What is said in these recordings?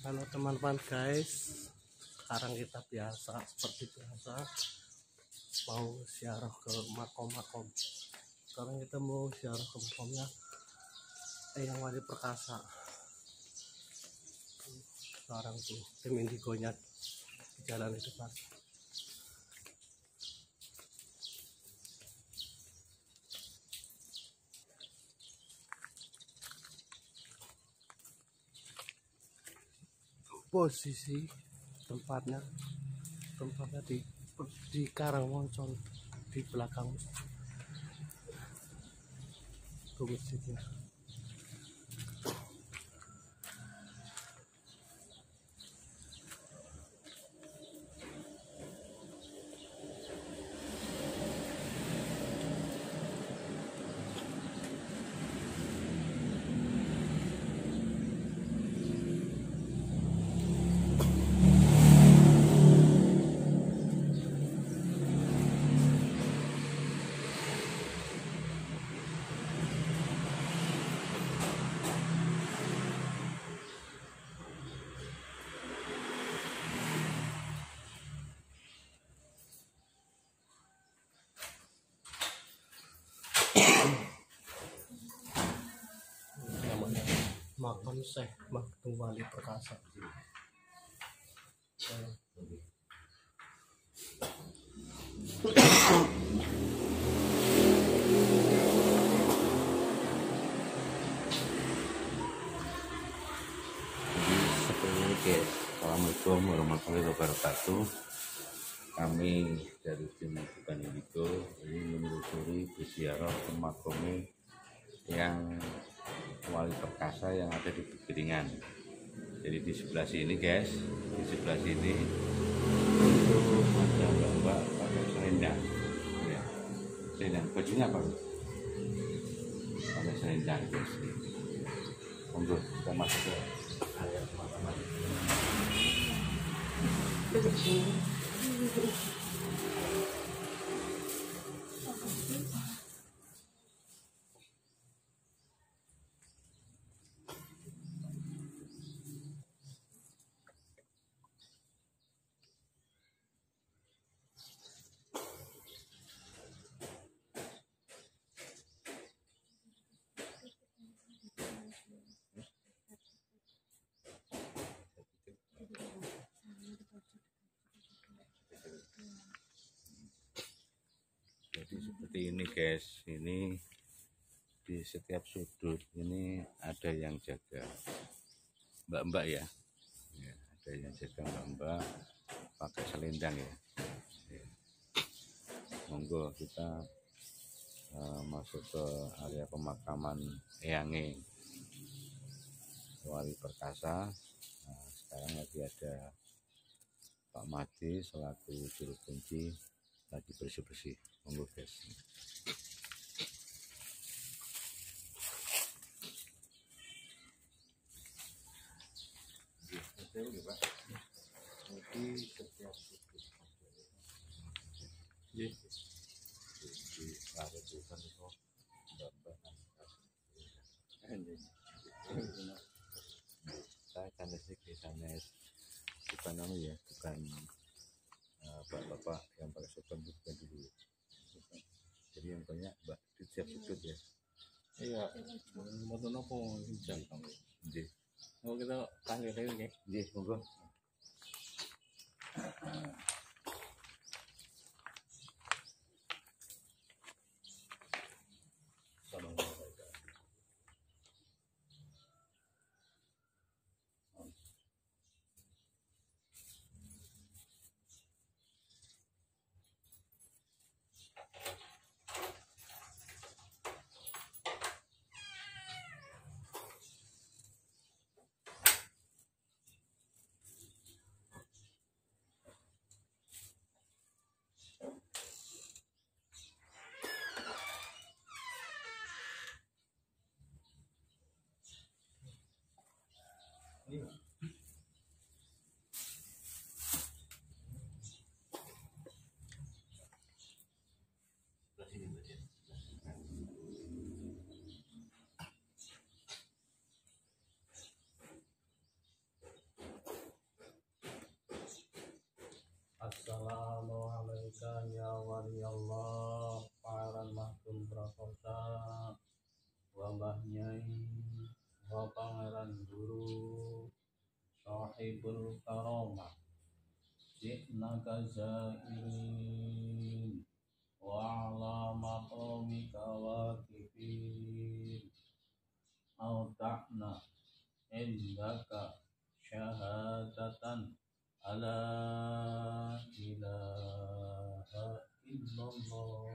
Halo teman-teman guys, sekarang kita seperti biasa mau ziarah ke makom. Sekarang kita mau ziarah ke makomnya yang Wali Perkasa. Sekarang tuh tim indigonya di jalan di depan. Posisi tempatnya di Karangmoncol, di belakang masjidnya. Namanya makam Syekh Maktum Wali Perkasa. Assalamualaikum warahmatullahi wabarakatuh. Kami dari tim Bukan Indigo ini menelusuri berziarah ke makomnya yang Wali Perkasa yang ada di Pegiringan. Jadi di sebelah sini guys, di sebelah sini itu ada mbak pakai selendang. Ya, selendang bajunya apa? Pakai selendang guys. Monggo kita masuk ke area pemakaman. Jadi seperti ini guys, ini di setiap sudut ini ada yang jaga, mbak-mbak ya, ada yang jaga mbak-mbak pakai selendang ya. Monggo kita masuk ke area pemakaman Eyange Wali Perkasa. Nah, sekarang lagi ada Pak Madi selaku juru kunci lagi bersih-bersih. Monggo guys. Jadi setiap sudut jadi ada tulisan itu mbak-mbak saya kan di sana bukan ya, bukan bapak-bapak yang pakai sopan, bukan dulu. Jadi yang banyak mbak di setiap sudut ya. Iya, mau nopo hijau kamu. Jadi Mau kita panggil lagi. jadi monggo. mahkota wa Mbah Nyai wa Pangeran Guru Sahibul Karomah Ji'naka zairin wa ala maqamika waqifin auta'na indaka syahadatan ala ilaha illallah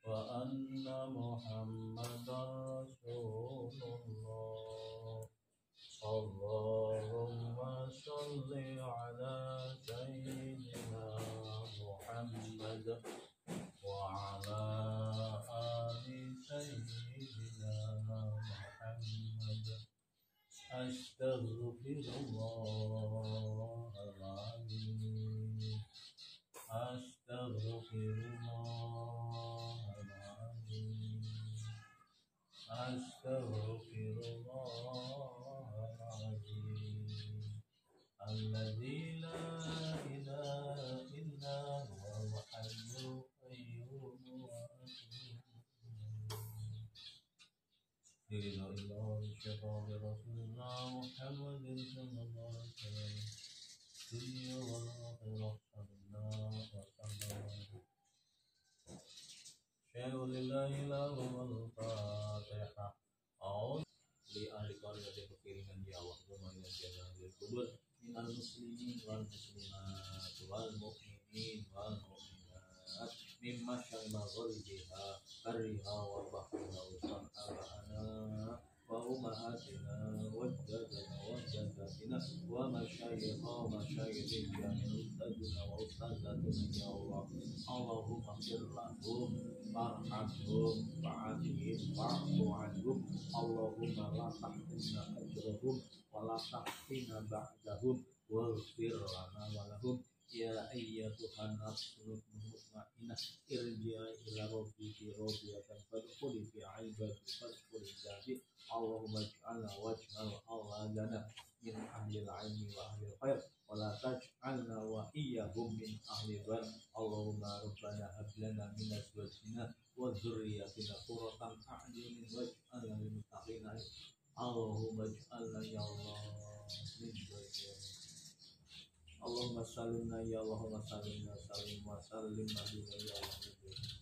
wa anna muhammadan rasulullah. Allahumma sholli ala sayyidina Muhammad wa ala ali sayyidina Muhammad. Astaghfirullahaladzim. Astaghfirullahaladzim. Astaghfirullahaladzim. Alladzi la ilaha illa huwa al-hayyul qayyum wa atubu شفاعة رسول الله محمد صلى الله عليه وسلم الدنيا والآخرة صلى وسلم شهد لله له والفاتحة أعوذ لأهل قرية بكريم يا وحكم يا للقبر من المسلمين والمسلمات والمؤمنين والمؤمنات مما شرب غربها برها وبحرها وصنعها وأمهاتنا وجدنا وجداتنا ومشايخنا ومشايخنا من أستاذنا وأستاذاتنا يا الله. اللهم اغفر لهم وارحمهم وعافهم واعف عنهم. اللهم لا تحرمنا أجرهم ولا تحرمنا بعدهم واغفر لنا ولهم. Ya ayyatuhan nafsul mutmainnah irji'i ila rabbiki radiyatan fadkhuli fi 'ibadi fadkhuli jadi. Allahumma ij'alna waj'al awladana min ahli al-'ilmi wa ahli al-khair wa la taj'alna wa iyyahum min ahli al-dhar. Allahumma rabbana hab lana min azwajina wa dhurriyyatina qurratan a'yunin waj'alna lil muttaqina. Allahumma ij'alna ya Allah min dhurriyyati. Allahumma salimna ya Allahumma salimna salim wa salim nabi ya Allah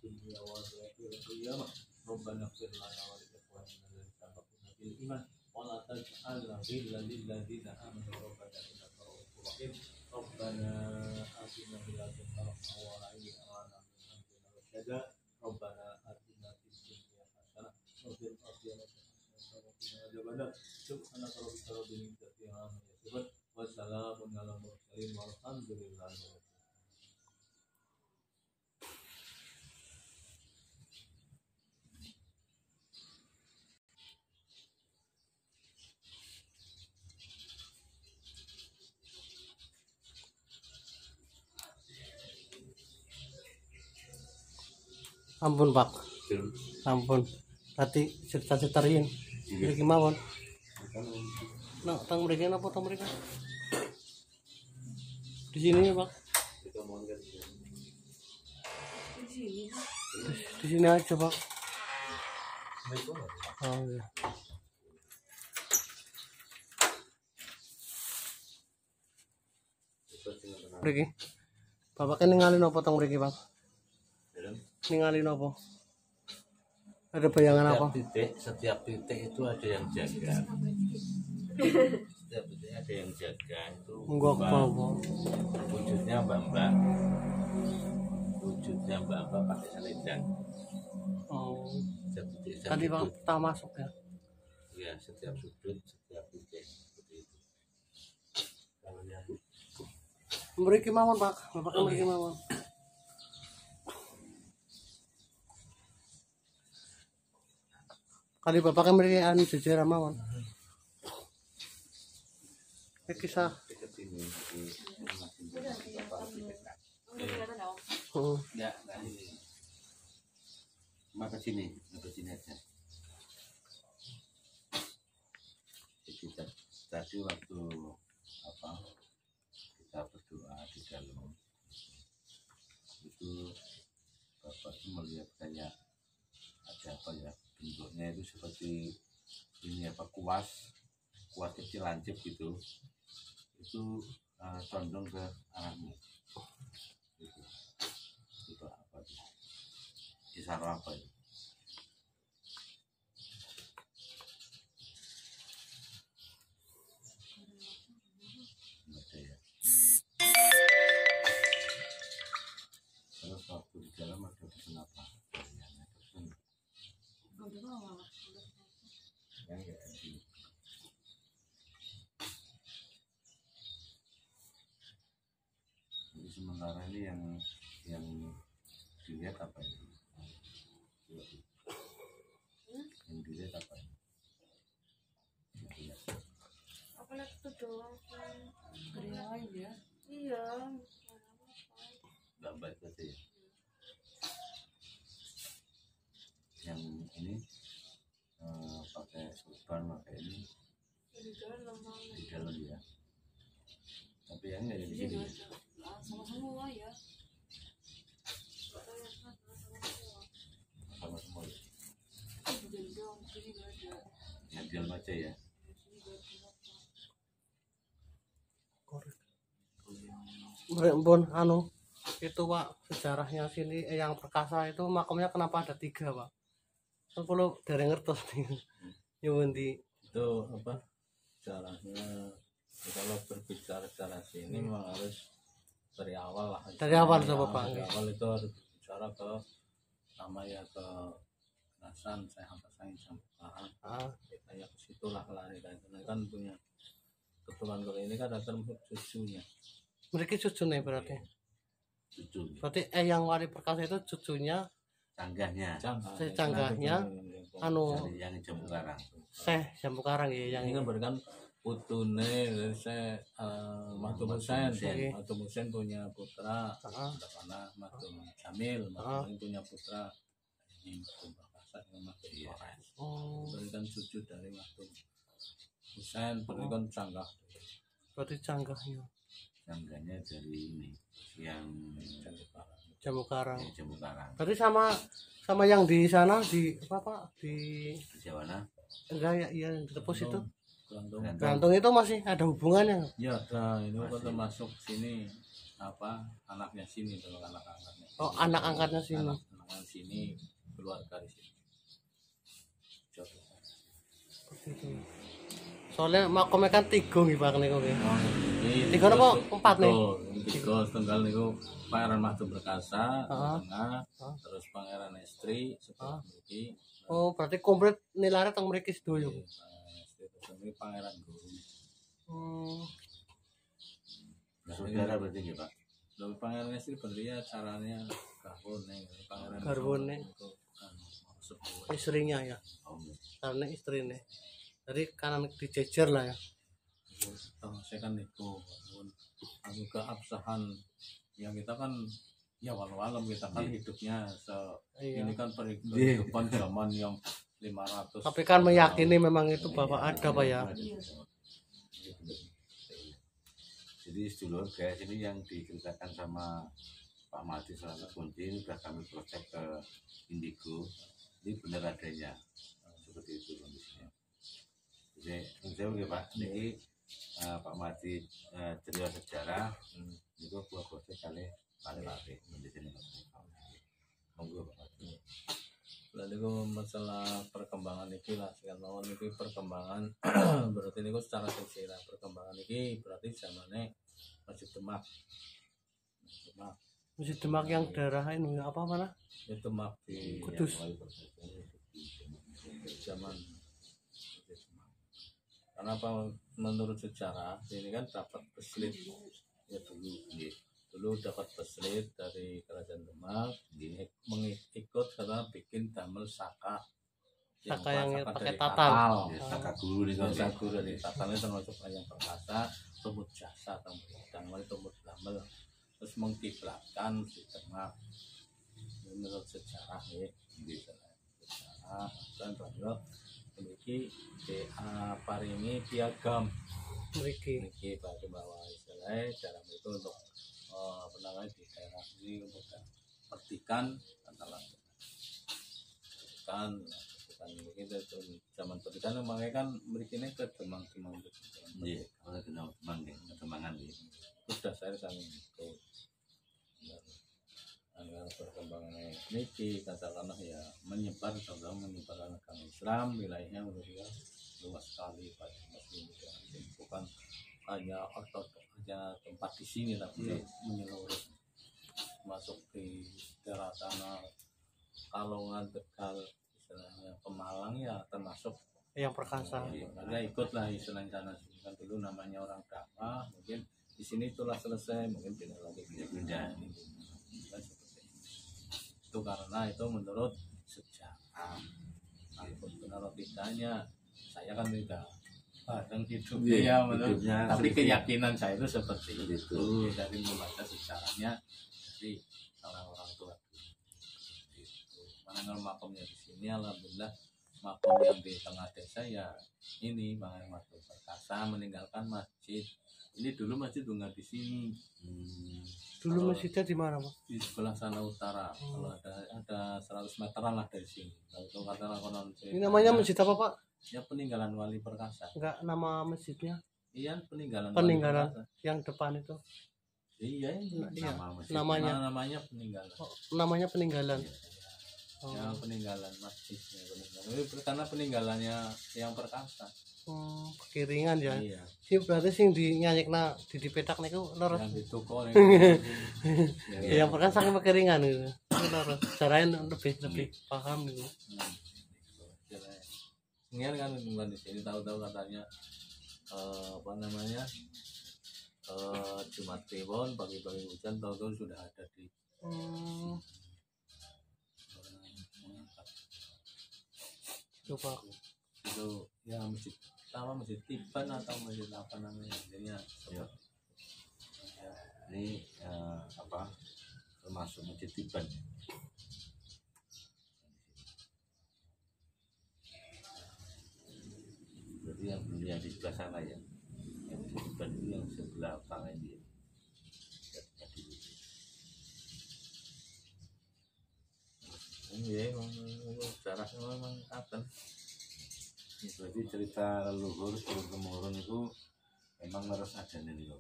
dunya wa akhirah qiyamah. Rabbana ighfir lana wa li ikhwanina alladhina sabaquna bil iman wa la taj'alna ghillan lil ladzina amanu rabbana innaka ra'ufur rahim. Rabbana atina min ladunka rahmatan wa hayyi lana min amrina rashada. Rabbana atina fid dunya hasanah wa fil akhirati hasanah wa qina adzabannar. Subhanaka rabbika rabbil izzati amma yasifun. Wassalamun ala mursalin walhamdulillahi. Ampun Pak, ampun. Tadi cerita-ceritain, mereka mawon. Nah, tang mereka apa tang mereka? Di sini ya Pak. Di sini aja Pak. Oh iya. Mereka, Bapak kan ngalin apa tang mereka Pak? Ngalin apa? Ada bayangan apa? Setiap titik itu ada yang jaga. Setiap titik ada yang jaga itu. Enggak apa-apa. Wujudnya mbak-mbak. Wujudnya mbak-mbak pakai selendang. Oh. Setiap titik. Tadi Pak kita masuk ya. Iya, setiap sudut, setiap titik seperti itu. Kalau yang Mereka mawon Pak, Bapak kan mereka mawon. Kali Bapak kan mereka anu jajar mawon. Kisah. dekat sini di Ya, maka sini aja. Jadi tadi waktu apa kita berdoa di dalam itu Bapak itu melihat kayak apa ya, bentuknya itu seperti ini apa, kuas kecil lancip gitu, itu condong ke arahmu gitu. Itu apa itu, isyarat apa itu? Ya. Terus waktu di dalam ada pesan apa? Yang ya, jadi sementara ini yang dilihat apa ini? Yang dilihat apa ini? Dilihat. Apa lagi itu doang kan? Lain ya. Iya. Gambar itu ya. Yang ini pakai sorban, pakai ini Di dalam di dalam ya. Tapi yang nggak di sini. Sama semua ya. Sama semua ya. Gendong, sini gak ada. Yang di dalam aja ya. Bun, anu itu Pak, sejarahnya sini yang perkasa itu makamnya kenapa ada 3 Pak? Kan kalau dari ngertos nih. Yundi Itu apa caranya, kalau berbicara secara sini memang harus dari awal lah. Dari awal coba, Pak. Dari awal itu harus bicara ke namanya ke Nasan, saya hampa sayang sampai kayak ke situ lah lari kan punya keturunan kalau ini kan ada termasuk cucunya. mereka cucunya berarti. Cucu, Berarti yang wali perkasa itu cucunya canggahnya, Canggahnya, anu dari yang Jambu Karang. Syekh Jambu Karang ya yang ini ini. kan berikan putune dari saya Matum Husain. Oke. Matum Husain punya putra Heeh. mana Matum Jamil, Matum ini punya putra ini Matum Perkasa dengan Matum Ores. Oh, Berikan cucu dari Matum Husain, berikan canggah. berarti canggahnya Canggahnya dari ini yang Jambu Karang. Jambu Karang. Berarti sama yang di sana di apa Pak? Di Di Jawana. enggak ya, yang di Tepus itu. Gantung. Gantung itu masih ada hubungannya. Ya, nah ini kan Masih. termasuk sini apa anaknya sini kalau anak-anaknya. Oh, anak angkatnya sini. Anak-anak sini keluarga di sini. Coba. Gitu. Soalnya makomnya kan 3 nggih Pak niku nggih. Ini Tiga apa? 4 nih? Tiga tunggal niku Pangeran Matum Perkasa, Heeh. tengah, Heeh. terus Pangeran Estri sebelah mriki. Oh, berarti komplit nilainya teng mriki sedoyo. Ini Pangeran Guru. Saudara berarti ya Pak. Lalu Pangeran Estri beliau caranya garwane, Pangeran Garwane. itu kan mau sepuh. Istrinya ya. Oh, Karena istrinya. Jadi kanan dijejer lah ya. Saya kan itu aku keabsahan yang kita kan ya walau kita kan hidupnya Iya. ini kan kehidupan zaman yang 500. Tapi kan meyakini memang itu Bapak ada Pak ya. jadi sedulur kayak sini yang diceritakan sama Pak Mati selaku kunci ini sudah kami proses ke Indigo, ini benar adanya seperti itu kondisinya. Jadi saya ya Pak, ini Pak Mati cerita sejarah itu buat proses kali lari di sini. Monggo Pak Mati. Lalu itu masalah perkembangan ini lah, sekarang ini perkembangan berarti ini secara sejarah perkembangan ini berarti zamannya Masjid Demak. Masjid Demak yang daerah ini apa mana? Itu Demak di Kudus. zaman karena apa menurut sejarah ini kan dapat peslit ya dulu dapat peslit dari kerajaan Demak mengikut karena bikin damel saka Yang pakai dari tatal. Ya, Saka guru nih kan. Saka guru dari tatalnya termasuk yang perkasa tumut jasa damel tumut damel terus mengkiblatkan di Demak menurut sejarah ya sejarah dan bahwa memiliki paringi piagam Mriki. memiliki bagi bahwa istilahnya dalam itu untuk apa namanya di daerah ini untuk pertikan antara diteruskan bukan begitu itu zaman pernikahan makanya kan berikinnya ke kemang-kemang Iya, kalau kena perkembangan ini. sudah saya sang itu agar perkembangan niki katakanlah ya menyebar atau menyebar agama Islam wilayahnya menjadi luas sekali pada muslim bukan hanya ortodok hanya tempat di sini tapi menyeluruh masuk di daerah tanah Kalongan Tegal istilahnya Pemalang ya termasuk yang perkasa. ya ikutlah istilahnya sana sini kan dulu namanya orang dakwah mungkin di sini itulah selesai mungkin tidak lagi pindah kan seperti itu karena itu menurut sejarah walaupun benar tidaknya saya kan tidak bareng hidupnya ya menurut tapi keyakinan saya itu seperti itu dari membaca sejarahnya dari orang-orang tua itu mana makamnya di sini alhamdulillah makam yang di tengah desa ya ini Bang Ahmad Perkasa meninggalkan masjid ini dulu masjid bunga di sini Dulu masjidnya di mana, Pak? di sebelah sana utara kalau ada 100 meteran lah dari sini kalau katakanlah konon Ini namanya masjid apa, Pak? ya peninggalan Wali Perkasa Enggak nama masjidnya. iya peninggalan Peninggalan Wali Perkasa. yang depan itu. Iya ini Iya. namanya Namanya peninggalan namanya peninggalan. ya peninggalan masjidnya peninggalan. Karena peninggalannya yang Perkasa Kekiringan ya. iya Sih berarti sing dinyanyekna di petak niku lurus. yang itu kok Yang perkasa saking kekiringan gitu. Lurus. Caranya lebih paham gitu. ini kan bukan di sini tahu-tahu katanya apa namanya Jumat Kliwon pagi-pagi hujan tahu-tahu sudah ada di Coba. itu ya masjid pertama masjid Tiban atau masjid apa namanya jadinya Ya. Ini apa termasuk masjid Tiban. Berarti yang di sebelah sana ya. Yang di Tiban itu yang sebelah utara ini. iya memang sejarahnya memang akan Berarti cerita leluhur turun temurun itu memang harus ada nih loh.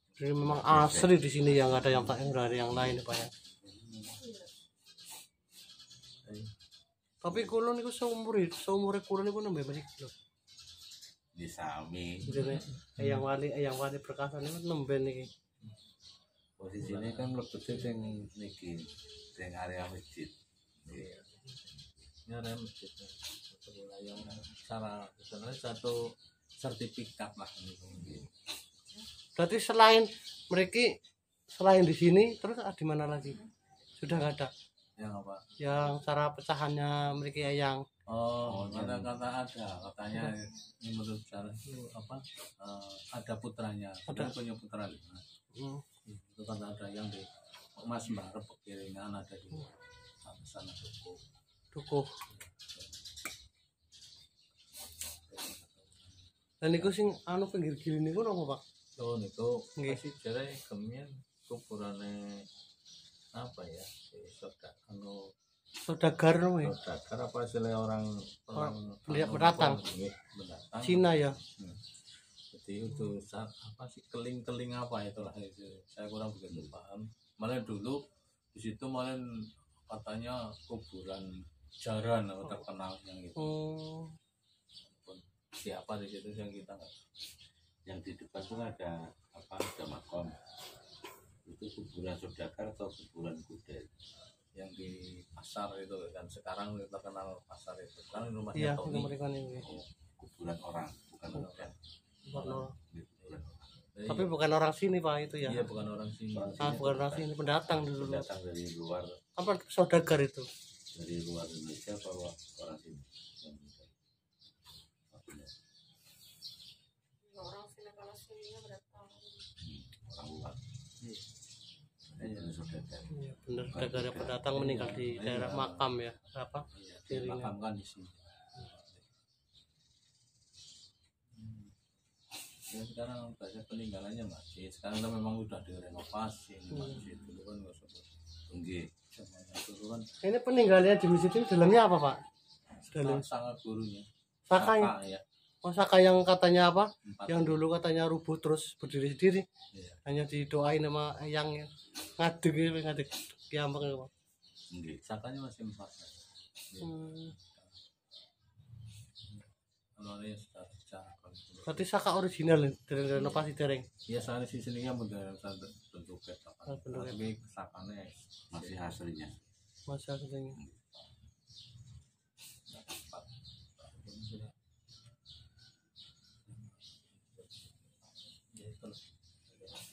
Jadi memang asli di sini yang ada yang tak ada yang lain Pak ya. Tapi kulon niku seumur kulon niku nembe mriki lho. Di sami Jadi yang wali Perkasa niku nembe niki. posisinya kan lebetnya yang niki yang area masjid. ini ada masjid satu wilayah secara misalnya satu sertifikat lah Berarti selain di sini terus di mana lagi? Sudah nggak ada. yang apa Yang cara pecahannya mereka yang kata-kata katanya ini menurut cara itu apa ada putranya ada punya putra 5 itu kata ada yang di Mas Barep Pekiringan ada di sana Dukuh. Dan niku sing anu pinggir kiri niku napa Pak? oh itu Nggih. masih jare kemien kuburannya apa ya Saudagar napa ya? saudagar apa istilah orang pendatang. pendatang Cina ya. jadi itu apa sih keling apa itulah itu saya kurang begitu paham malah dulu di situ malah katanya kuburan jaran atau terkenal yang itu siapa di situ yang kita nggak Yang di depan tuh ada apa? Ada makom. Itu kuburan saudagar atau kuburan kuda? yang di pasar itu kan sekarang terkenal pasar itu kan rumahnya Iya, Tony mereka ini. Kuburan orang, bukan kuda. Jadi, Tapi bukan orang sini Pak itu ya. iya bukan orang sini Bukan orang sini, pendatang dulu. Datang dari luar Saudagar itu. Indonesia bahwa orang sini. Orang sini kalau sininya berapa? Orang luar. Iya. Itu saudagar. Iya, benar saudagar pendatang meninggal di daerah makam ya. Apa? Iya, Kiringan. dimakamkan di sini. Ya, sekarang banyak peninggalannya masih. Sekarang kan memang udah direnovasi masjid dulu kan nggak seperti. Nggih. Semuanya dulu kan Ini peninggalannya di masjid ini dalamnya apa Pak? Dalam sangat gurunya. Saka Ya. Oh, Saka yang katanya apa? 4. Yang dulu katanya rubuh terus berdiri sendiri. Iya. Hanya didoain sama yang ngadeg kiamak itu Pak. Nggih. Sakanya masih 4. Hmm. Kalau ini sudah konstruksi. Berarti Saka original nih, dari renovasi dereng. Ya soalnya sih sininya modern satu bentuk peta. Oh, bentuk Tapi sakanya Masih aslinya. Masa katanya.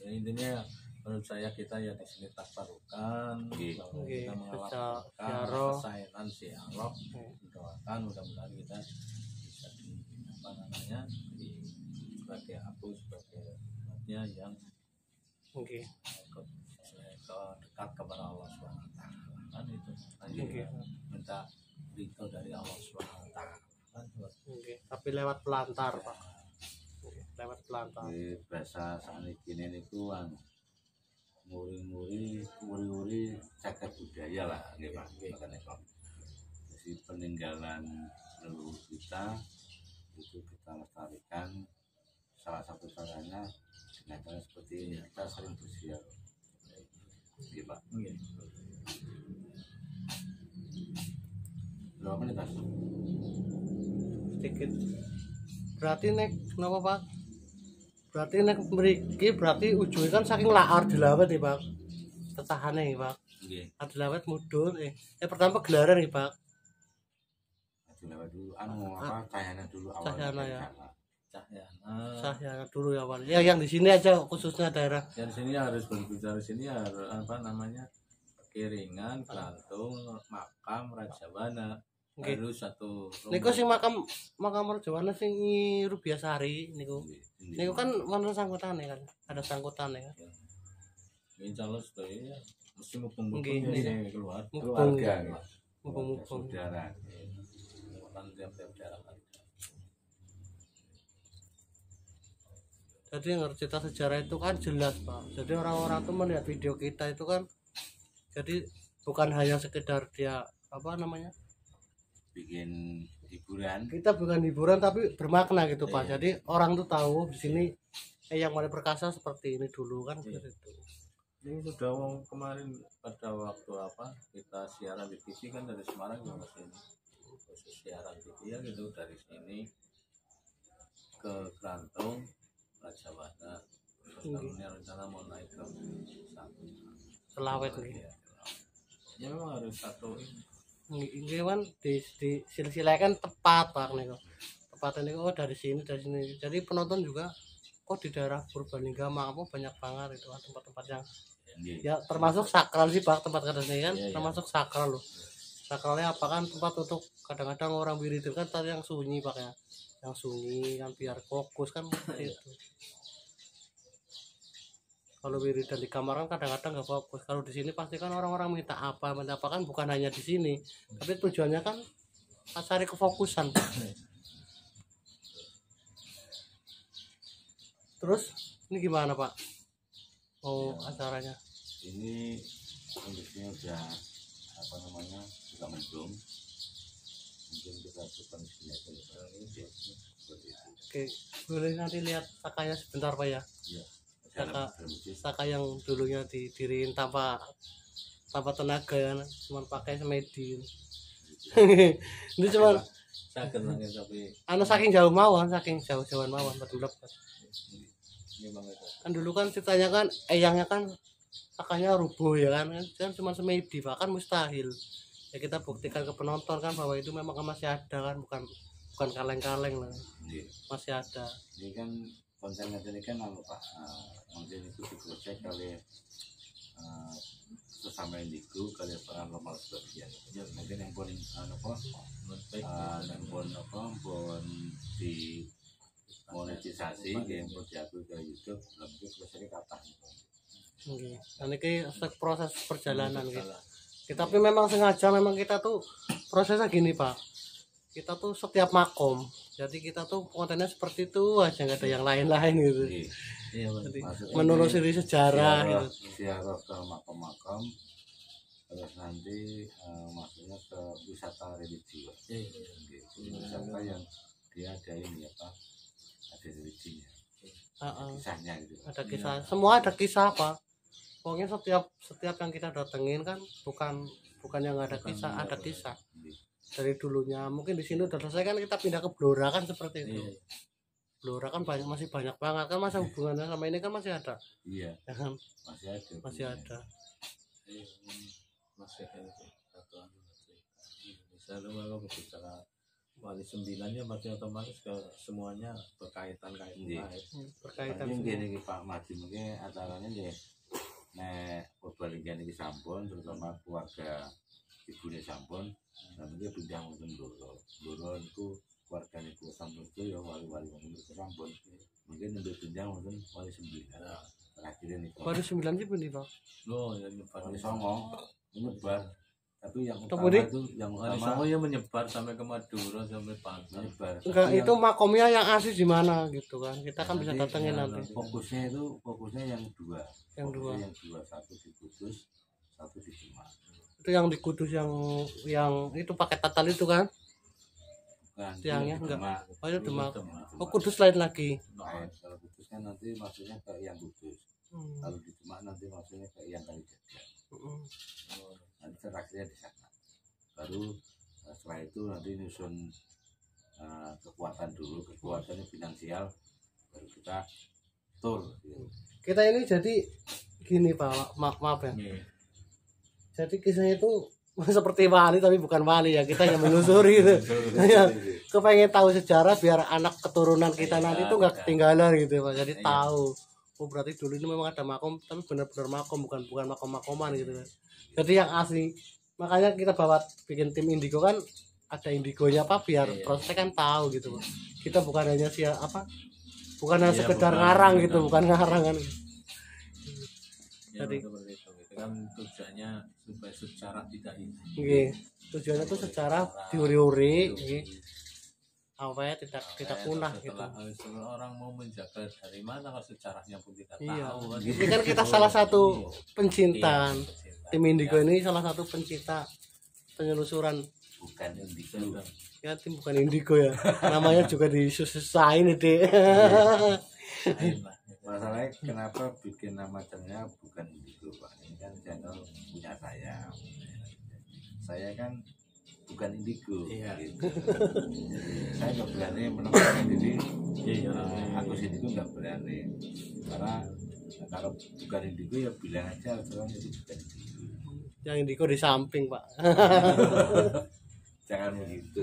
Ya, intinya menurut saya kita ya di sini tabarukan bahwa Oke, kita siaroh. mengawalkan kesayangan siaroh Oke. doakan mudah-mudahan kita bisa di apa namanya di sebagai aku sebagai umatnya yang Oke. dekat kepada Allah SWT kan itu Oke. minta ridho dari Allah SWT kan Oke. Tapi lewat pelantar Pak. Oke. Lewat pelantar. Di bahasa sakniki niku muri-muri cagar budaya lah nggih Pak. Makanya kok. Jadi peninggalan leluhur kita itu kita lestarikan, salah satu caranya dengan cara seperti ini kita sering berziarah. Nggih Pak. Berapa menit Mas? Sedikit. Berarti nek kenapa Pak? Berarti nek mriki berarti ujungnya kan saking laar dilawet ya Pak. Tetahane ya Pak. Nggih. Dilawet mudhun pertama gelaran ya Pak. Dilawat dulu apa cahayanya dulu awalnya Cahyana dari ya. sana. Cahyana Sah ya dulu ya Pak. Ya yang di sini aja khususnya daerah. ya di sini harus berbicara di sini harus apa namanya Kiringan, Kelantung, Makam, Rajabana Nggih. harus satu Niku sing makam Rajawana sing Nyi Rubiasari niku. Niku kan wonten sangkutane kan. Ada sangkutane kan. insya Allah sudah ya mesti mumpung-mumpung Nggih, ya nggih. keluar Mumpung keluarga, mumpung-mumpung. saudara. kan tiap-tiap daerah kan Jadi cerita sejarah itu kan jelas Pak. Jadi orang-orang tuh melihat video kita itu kan, jadi bukan hanya sekedar dia apa namanya, Bikin hiburan. kita bukan hiburan tapi bermakna gitu Pak. Iya. Jadi orang tuh tahu di sini yang paling perkasa seperti ini dulu kan Iya. gitu. ini sudah kemarin pada waktu apa kita siaran di TV kan dari Semarang ke sini khusus siaran TV ya gitu dari sini ke Kelantung Rajabana terus tahunnya rencana mau naik ke satu Selawet nih. ya memang harus satu Ini kan di silsilah kan tepat Pak nih. Tepat ini oh dari sini. Jadi penonton juga kok di daerah Purbalingga Mampu banyak banget itu tempat-tempat yang Nggih. ya termasuk sakral sih Pak tempat ini kan Iya, iya. termasuk sakral loh. Sakralnya apa kan tempat untuk kadang-kadang orang wiridan kan tadi yang sunyi Pak ya. Yang sunyi kan biar fokus kan seperti itu. Kalau wiridan di kamar kan kadang-kadang nggak fokus. Kalau di sini pasti kan orang-orang minta apa kan bukan hanya di sini, tapi tujuannya kan cari kefokusan. Terus ini gimana Pak? Oh acaranya? Ini kondisinya udah apa namanya juga mendung. Mungkin kita coba sini aja ini seperti itu. Oke, boleh nanti lihat sakanya sebentar Pak ya. Iya. Saka, Bermusik. saka yang dulunya didiriin tanpa tenaga ya, cuma pakai semedi. Ini cuma sakit lagi tapi saking jauh mawon, saking jauh-jauhan mawon betul. ini banget Kan dulu kan ceritanya kan eyangnya kan sakanya rubuh ya kan cuma semedi Pak kan mustahil. Ya kita buktikan ke penonton kan bahwa itu memang masih ada kan bukan kaleng-kaleng lah. Nggih. Masih ada. Ini kan konsen ini kan anu Pak, mungkin itu diprojek kali sesama indigo kali paranormal sebagian. Ya mungkin yang pun anu apa, baik yang pun apa, pun di monetisasi, yang pun diakui ke YouTube, belum itu prosesnya kapan? Oke. Nah ini proses perjalanan gitu. Tapi memang sengaja memang kita tuh prosesnya gini Pak. Kita tuh setiap makom. Jadi kita tuh kontennya seperti itu aja nggak ada yang lain-lain gitu. iya Jadi Maksudnya menelusuri sejarah gitu. ziarah ke makam-makam terus nanti maksudnya ke wisata religi Pak. Gitu. Wisata yang dia ada ini apa, ada religinya, kisahnya gitu. Ada kisah, semua ada kisah Pak. Pokoknya setiap yang kita datengin kan bukan yang nggak ada kisah, ada kisah dari dulunya. Mungkin di sini udah selesai kan, kita pindah ke Blora kan seperti itu. Blora kan masih banyak banget kan, masa hubungannya sama ini kan masih ada. Iya, Ya kan? masih ada. Masih ada satu misalnya kalau bicara wali 9 ya pasti otomatis ke semuanya berkaitan Berkaitan Mungkin semua. gini Pak Madi, mungkin acaranya deh nek Purbalingga ini sampun, terutama keluarga ibunya sampun, dan dia pindah mungkin Blora itu keluarga ibu sampun itu ya wali-wali itu sampun, mungkin untuk pindah mungkin wali 9 terakhir ini Baru 9 sih bener Pak. loh ya nyebar wali Songo menyebar, tapi yang Tapi utama itu yang wali utama Songo ya menyebar sampai ke Madura sampai Pantai. menyebar. Enggak, Tapi itu makomnya yang asli di mana gitu kan. Kita kan bisa datengin nanti. fokusnya yang dua. Yang dua. Yang dua, satu di Kudus, satu di Demak. Itu yang di Kudus yang itu pakai tatal itu kan. Bukan, Tiangnya itu di enggak. Demak. Oh itu Demak. Demak. Oh Kudus lain lagi. Nah, kalau Kudus kan nanti maksudnya ke yang Kudus. Kalau di Demak nanti maksudnya ke yang Kalijaga. Nanti terakhirnya di sana. Baru setelah itu nanti nyusun kekuatan dulu, kekuatannya finansial, baru kita tur. Gitu. Kita ini jadi gini Pak, maaf ya. Iya. Jadi kisahnya itu seperti wali tapi bukan wali ya, kita yang menyusuri gitu. Hanya kepengen tahu sejarah biar anak keturunan kita nanti itu nggak ketinggalan gitu Pak. Jadi tahu. Oh berarti dulu ini memang ada makom, tapi benar-benar makom, bukan makom-makoman gitu kan. Jadi yang asli. Makanya kita bawa bikin tim indigo kan, ada indigonya Pak biar prosesnya kan tahu gitu Pak. Kita bukan hanya bukan hanya sekedar ngarang gitu, bukan ngarang kan. Ya, Jadi- seperti itu kan tujuannya supaya secara tidak hilang. Nggih. Tujuannya itu secara diuri-uri nggih. Supaya tidak punah gitu. Setelah orang mau menjaga dari mana kalau sejarahnya pun tidak Iya. tahu kan. Ini kan kita salah satu pencinta. Iya, pencinta. Tim indigo ini salah satu pencinta penyelusuran. Bukan indigo. Ya tim bukan indigo ya. Namanya juga disusahin Dek. Lain lah. Masalahnya kenapa bikin nama channelnya bukan indigo Pak? Ini kan channel punya saya. Saya kan bukan indigo. Iya. Gitu. Saya nggak berani menemukan diri. Iya. Aku indigo nggak berani. Karena kalau bukan indigo ya bilang aja orang itu bukan indigo. Yang indigo di samping Pak. Jangan begitu.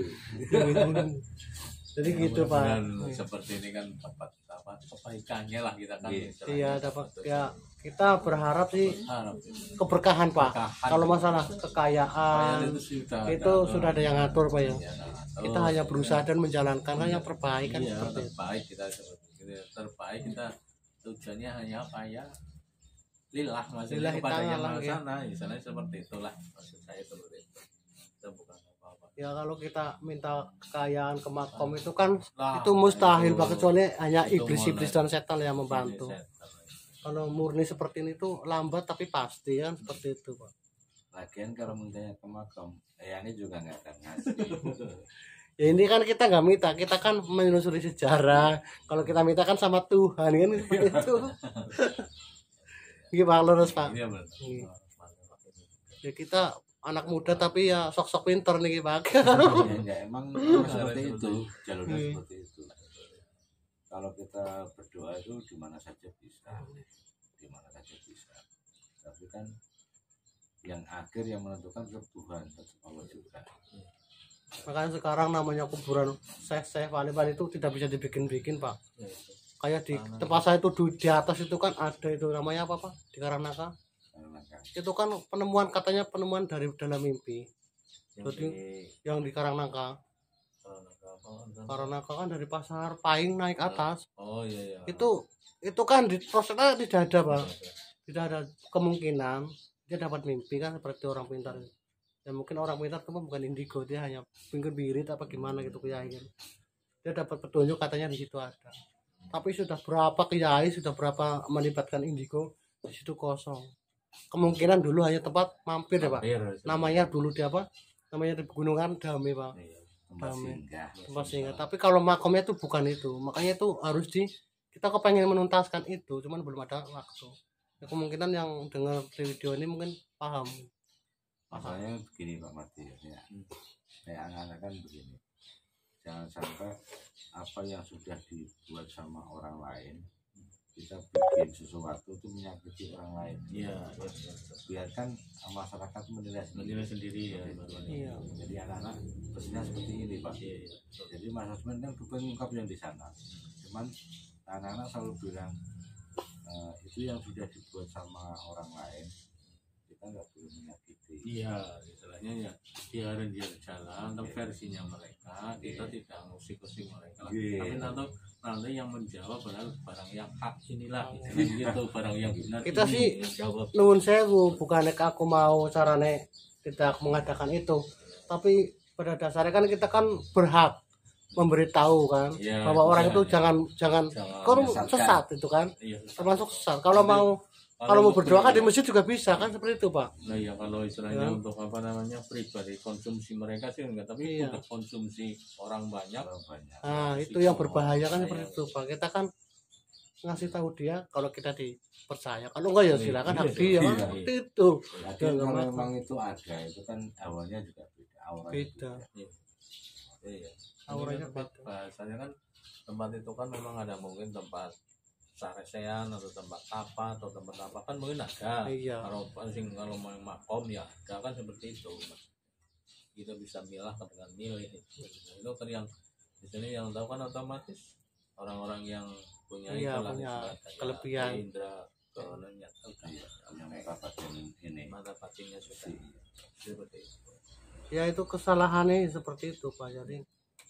Jadi gitu Pak. Dengan seperti ini kan dapat apa kebaikannya lah kita kan. Iya. Iya dapat ya, kita berharap sih Harap. keberkahan Pak. Berkahan. Kalau masalah kekayaan itu sudah ada yang ngatur Pak ya. Kita hanya berusaha dan menjalankan kan yang terbaik kan iya, seperti itu. terbaik kita terbaik kita tujuannya hanya apa ya lillah maksudnya Lillahi kepada yang ta'ala, maha ya. sana misalnya seperti itulah maksud saya seperti itu. Kita bukan apa-apa Ya kalau kita minta kekayaan ke makom itu kan Lah, itu mustahil itu- Pak, kecuali hanya itu iblis-iblis dan setan yang membantu. Setan. Kalau murni seperti ini tuh lambat tapi pasti kan seperti itu Pak. Lagian kalau mintanya ke makam, ini juga nggak akan ngasih. Ya ini kan kita nggak minta, kita kan menelusuri sejarah. Kalau kita minta kan sama Tuhan kan seperti itu. Gimana lurus Pak? Iya benar. Iya. Ya kita anak muda tapi ya sok-sok pinter nih Pak. Ya, emang seperti itu, jalurnya seperti itu. Kalau kita berdoa itu di mana saja bisa, di mana saja bisa. Tapi kan yang akhir yang menentukan tetap Tuhan, tetap Allah juga. Makanya sekarang namanya kuburan Syekh Wali-wali itu tidak bisa dibikin-bikin Pak. Kayak di tempat saya itu di atas itu kan ada itu namanya apa Pak? Di Karanaka. Karena kan Itu kan penemuan katanya penemuan dari dalam mimpi. Yang Jadi di- yang di Karanaka. apa- Karanaka kan dari Pasar Paing naik atas. oh iya iya. Itu kan di prosesnya tidak ada Pak. Tidak ada kemungkinan dia dapat mimpi kan seperti orang pintar. Ya mungkin orang pintar itu bukan indigo, dia hanya pinggir birit apa gimana gitu kiai kan. Dia dapat petunjuk katanya di situ ada. Tapi sudah berapa kiai, sudah berapa melibatkan indigo di situ kosong. kemungkinan dulu hanya tempat mampir ya Pak. Mampir, Namanya dulu di apa? Namanya di pegunungan Dame Pak. iya. tempat Amin. singgah. Tempat singgah. Tapi kalau makomnya itu bukan itu. Makanya itu harus kita kepengen menuntaskan itu, cuman belum ada waktu. Ya, kemungkinan yang dengar di video ini mungkin paham. Masalahnya begini Pak Mati ya. Kayak anak-anak kan begini. Jangan sampai apa yang sudah dibuat sama orang lain kita bikin sesuatu itu menyakiti orang lain. Iya, Biarkan masyarakat menilai menilai sendiri ya. Iya. Jadi anak-anak pesannya seperti ini Pak. Iya, iya. Jadi Mas Asman kan bukan mengungkap yang di sana. Cuman anak-anak selalu bilang itu yang sudah dibuat sama orang lain kita nggak boleh menyakiti. Iya, istilahnya ya biarin dia jalan untuk versinya mereka, kita tidak musik-musik mereka. Iya. Tapi nanti yang menjawab barang yang hak inilah, gitu, barang yang benar. Kita ini sih yang jawab. nuwun sewu, bukannya aku mau carane tidak mengadakan itu, tapi pada dasarnya kan kita kan berhak memberitahu kan Iya, bahwa orang iya, itu iya. jangan Jangan sesat itu kan, Iya, termasuk sesat. Kalau mau berdoa kan di masjid juga bisa kan, seperti itu Pak. Nah ya kalau istilahnya Ya. untuk apa namanya pribadi konsumsi mereka sih enggak, tapi Iya. untuk konsumsi orang banyak. Kalau banyak. Nah itu yang berbahaya kan, Iya. seperti itu Pak. Kita kan ngasih tahu dia kalau kita dipercaya, kalau enggak ya silakan hak dia Iya. kan, seperti itu. Jadi Ya, kalau nggak memang itu ada itu kan awalnya juga beda. Auranya Beda. Iya. Auranya Tempat beda. bahasanya kan tempat itu kan memang ada mungkin tempat saresean atau tempat apa atau tempat apa kan mungkin ada. Iya. Kalau mau makom ya ada kan seperti itu. Kita bisa milah dengan milih. Itu kan yang di sini yang tahu kan otomatis orang-orang yang punya Iya, itulah, punya istilahnya, kelebihan. indra keonannya yang mata batin ini. mata batinnya sudah seperti itu. Ya itu kesalahannya seperti itu Pak. Jadi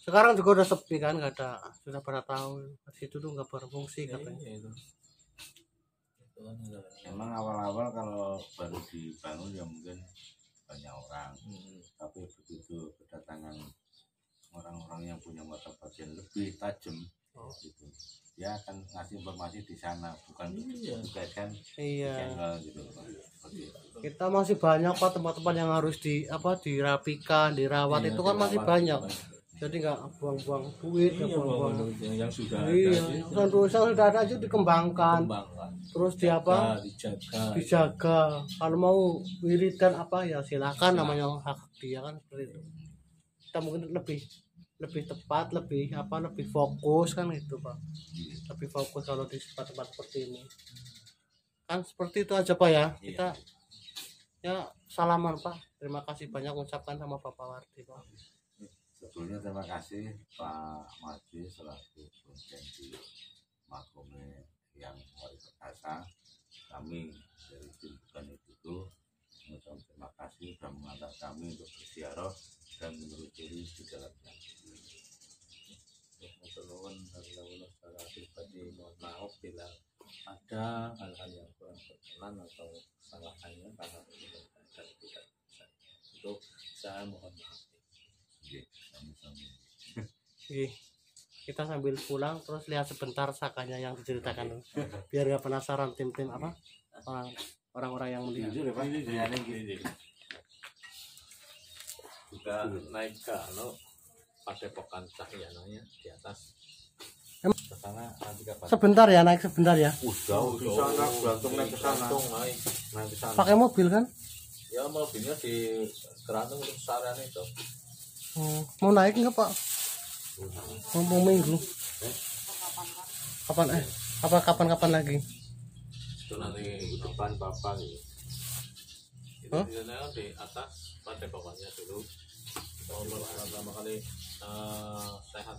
sekarang juga udah sepi kan, nggak ada, sudah pada tahu di situ tuh nggak berfungsi katanya. Iya, itu. Itu kan ada. Emang awal-awal kalau baru dibangun ya mungkin banyak orang, tapi begitu kedatangan orang-orang yang punya mata batin lebih tajam, gitu, dia akan ngasih informasi di sana, bukan Iya. juga kan Iya. channel gitu Pak. Seperti itu. Kita masih banyak Pak tempat-tempat yang harus dirapikan, dirawat, Iya, itu kan masih dirawat. banyak. Jadi nggak buang-buang duit, nggak Iya, buang-buang. yang sudah Iya, ada urusan sudah ada aja dikembangkan, dikembangkan. terus di apa? Dijaga. Dijaga. Kalau mau wiridan apa ya silakan, namanya hak dia kan, seperti itu. Kita mungkin lebih tepat, lebih fokus kan itu Pak. Lebih fokus kalau di tempat-tempat seperti ini. Kan seperti itu aja Pak ya. Kita ya salaman Pak. Terima kasih banyak ucapkan sama Bapak Wardi Pak. Sebelumnya terima kasih Pak Maji selaku Konsen di Makome yang luar biasa. Kami dari tim Bukan Itu mengucapkan terima kasih sudah mengantar kami untuk berziarah dan menelusuri di dalamnya. Mohon secara pribadi mohon maaf bila ada hal-hal yang kurang berkenan atau kesalahannya karena tidak bisa. Itu saya mohon maaf. Oke, kami Oke. Kita sambil pulang terus lihat sebentar sakanya yang diceritakan biar nggak penasaran tim-tim apa orang-orang yang melihat. jujur ya Pak, Ini juga naik ke Padepokan Cahyananya di atas. Ke sana nanti kapan? Sebentar ya, naik sebentar ya. udah di sana gantung naik ke sana. Gantung, naik ke sana. Pakai mobil kan? Ya mobilnya di Kerantung untuk saran itu. Mau naik nggak Pak? Mau minggu. Kapan lagi? Itu nanti depan bapak gitu. Itu Hah? di sana di atas Padepokannya dulu. Pertama kali sehat